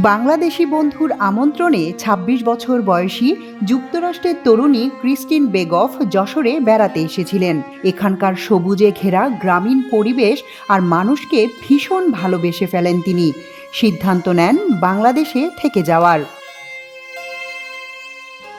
বাংলাদেশি বন্ধুর আমন্ত্রণে ২৬ বছর বয়সী যুক্তরাষ্ট্রের তরুণী ক্রিস্টিন বেগফ যশোরে বেড়াতে এসেছিলেন। এখানকার সবুজে ঘেরা গ্রামীণ পরিবেশ আর মানুষকে ভীষণ ভালোবেসে ফেলেন তিনি। সিদ্ধান্ত নেন বাংলাদেশে থেকে যাওয়ার।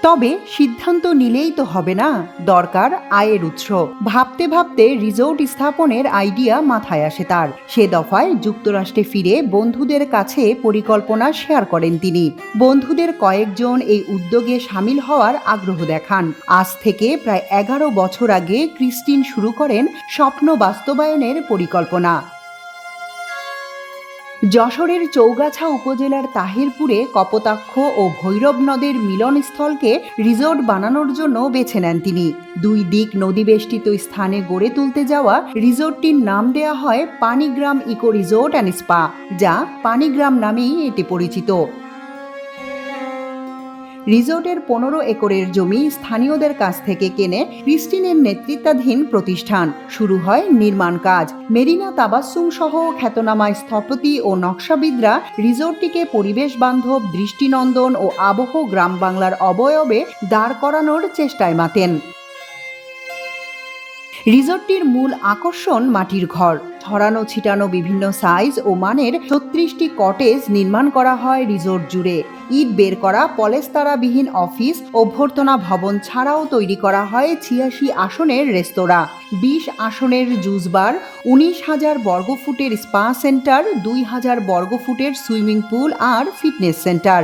তবে সিদ্ধান্ত নিলেই তো হবে না, দরকার আয়ের উৎস। ভাবতে ভাবতে রিসোর্ট স্থাপনের আইডিয়া মাথায় আসে তার। সে দফায় যুক্তরাষ্ট্রে ফিরে বন্ধুদের কাছে পরিকল্পনা শেয়ার করেন তিনি। বন্ধুদের কয়েকজন এই উদ্যোগে সামিল হওয়ার আগ্রহ দেখান। আজ থেকে প্রায় ১১ বছর আগে ক্রিস্টিন শুরু করেন স্বপ্ন বাস্তবায়নের পরিকল্পনা। যশোরের চৌগাছা উপজেলার তাহিরপুরে কপোতাক্ষ ও ভৈরব নদের মিলনস্থলকে রিসোর্ট বানানোর জন্য বেছে নেন তিনি। দুই দিক নদীবেষ্টিত স্থানে গড়ে তুলতে যাওয়া রিসোর্টটির নাম দেয়া হয় Panigram eco resort and spa, যা পানিগ্রাম নামেই এটি পরিচিত। রিসোর্টের ১৫ একরের জমি স্থানীয়দের কাছ থেকে কেনে ক্রিস্টিনের নেতৃত্বাধীন প্রতিষ্ঠান। শুরু হয় নির্মাণ কাজ। মেরিনা তাবাসসুম সহ খ্যাতনামা স্থপতি ও নকশাবিদরা রিসোর্টটিকে পরিবেশ বান্ধব, দৃষ্টিনন্দন ও আবহ গ্রাম বাংলার অবয়বে দাঁড় করানোর চেষ্টায় মাতেন। রিসোর্টটির মূল আকর্ষণ মাটির ঘর। ছড়ানো ছিটানো বিভিন্ন সাইজ ও মানের ৩৬টি কটেজ নির্মাণ করা হয় রিসোর্ট জুড়ে। ইট বের করা পলেস্তারাবিহীন অফিস, অভ্যর্থনা ভবন ছাড়াও তৈরি করা হয় ৮৬ আসনের রেস্তোরাঁ, ২০ আসনের জুস বার, ১৯,০০০ বর্গফুটের স্পা সেন্টার, ২,০০০ বর্গফুটের সুইমিং পুল আর ফিটনেস সেন্টার।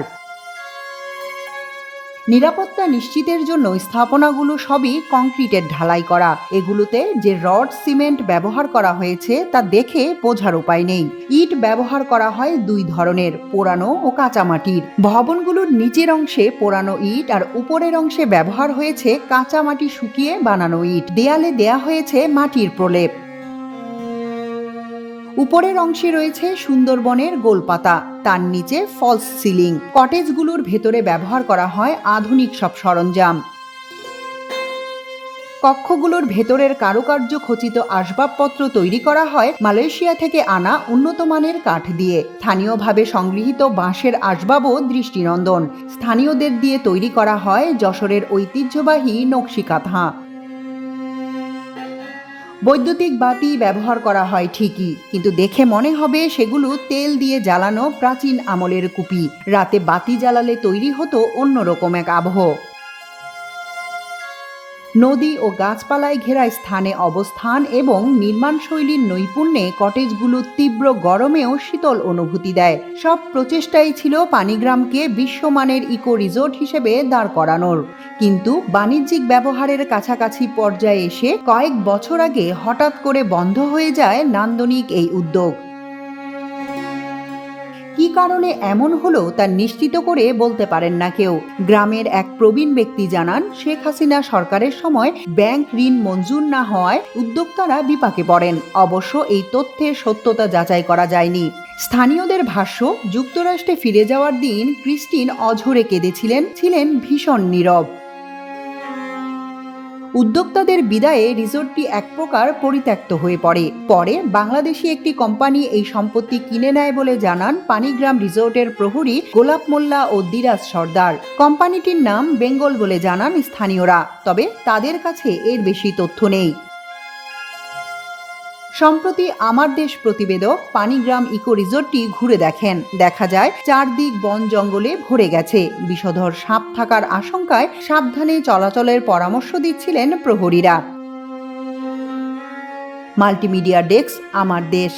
নিরাপত্তা নিশ্চিতের জন্য স্থাপনাগুলো সবই কংক্রিটের ঢালাই করা। এগুলোতে যে রড সিমেন্ট ব্যবহার করা হয়েছে তা দেখে বোঝার উপায় নেই। ইট ব্যবহার করা হয় দুই ধরনের, পোড়ানো ও কাঁচামাটির। ভবনগুলোর নিচের অংশে পোড়ানো ইট আর উপরের অংশে ব্যবহার হয়েছে কাঁচামাটি শুকিয়ে বানানো ইট। দেয়ালে দেয়া হয়েছে মাটির প্রলেপ। উপরের অংশে রয়েছে সুন্দরবনের গোলপাতা, তার নিচে ফলস সিলিং। কটেজগুলোর ভেতরে ব্যবহার করা হয় আধুনিক সব সরঞ্জাম। কক্ষগুলোর ভেতরের কারুকার্য খচিত আসবাবপত্র তৈরি করা হয় মালয়েশিয়া থেকে আনা উন্নত মানের কাঠ দিয়ে। স্থানীয়ভাবে সংগৃহীত বাঁশের আসবাবও দৃষ্টিনন্দন। স্থানীয়দের দিয়ে তৈরি করা হয় যশোরের ঐতিহ্যবাহী নকশি কাঁথা। বৈদ্যুতিক বাতি ব্যবহার করা হয় ঠিকই, কিন্তু দেখে মনে হবে সেগুলো তেল দিয়ে জ্বালানো প্রাচীন আমলের কুপি। রাতে বাতি জ্বালালে তৈরি হতো অন্যরকম এক আবহ। নদী ও গাছপালায় ঘেরা স্থানে অবস্থান এবং নির্মাণশৈলীর নৈপুণ্যে কটেজগুলো তীব্র গরমেও শীতল অনুভূতি দেয়। সব প্রচেষ্টাই ছিল পানিগ্রামকে বিশ্বমানের ইকো রিসোর্ট হিসেবে দাঁড় করানোর। কিন্তু বাণিজ্যিক ব্যবহারের কাছাকাছি পর্যায়ে এসে কয়েক বছর আগে হঠাৎ করে বন্ধ হয়ে যায় নান্দনিক এই উদ্যোগ। কি কারণে এমন হলো তা নিশ্চিত করে বলতে পারেন না কেউ। গ্রামের এক প্রবীণ ব্যক্তি জানান, শেখ হাসিনা সরকারের সময় ব্যাংক ঋণ মঞ্জুর না হওয়ায় উদ্যোক্তারা বিপাকে পড়েন। অবশ্য এই তথ্যের সত্যতা যাচাই করা যায়নি। স্থানীয়দের ভাষ্য, যুক্তরাষ্ট্রে ফিরে যাওয়ার দিন ক্রিস্টিন অঝরে কেঁদেছিলেন, ছিলেন ভীষণ নীরব। উদ্যোক্তাদের বিদায়ে রিসোর্টটি এক প্রকার পরিত্যক্ত হয়ে পড়ে। পরে বাংলাদেশি একটি কোম্পানি এই সম্পত্তি কিনে নেয় বলে জানান পানিগ্রাম রিসোর্টের প্রহরী গোলাপ মোল্লা ও দিরাজ সর্দার। কোম্পানিটির নাম বেঙ্গল বলে জানান স্থানীয়রা, তবে তাদের কাছে এর বেশি তথ্য নেই। সম্প্রতি আমার দেশ প্রতিবেদক পানিগ্রাম ইকো রিসোর্টটি ঘুরে দেখেন। দেখা যায় চারদিক বন জঙ্গলে ভরে গেছে। বিষধর সাপ থাকার আশঙ্কায় সাবধানে চলাচলের পরামর্শ দিচ্ছিলেন প্রহরীরা। মাল্টিমিডিয়া ডেস্ক, আমার দেশ।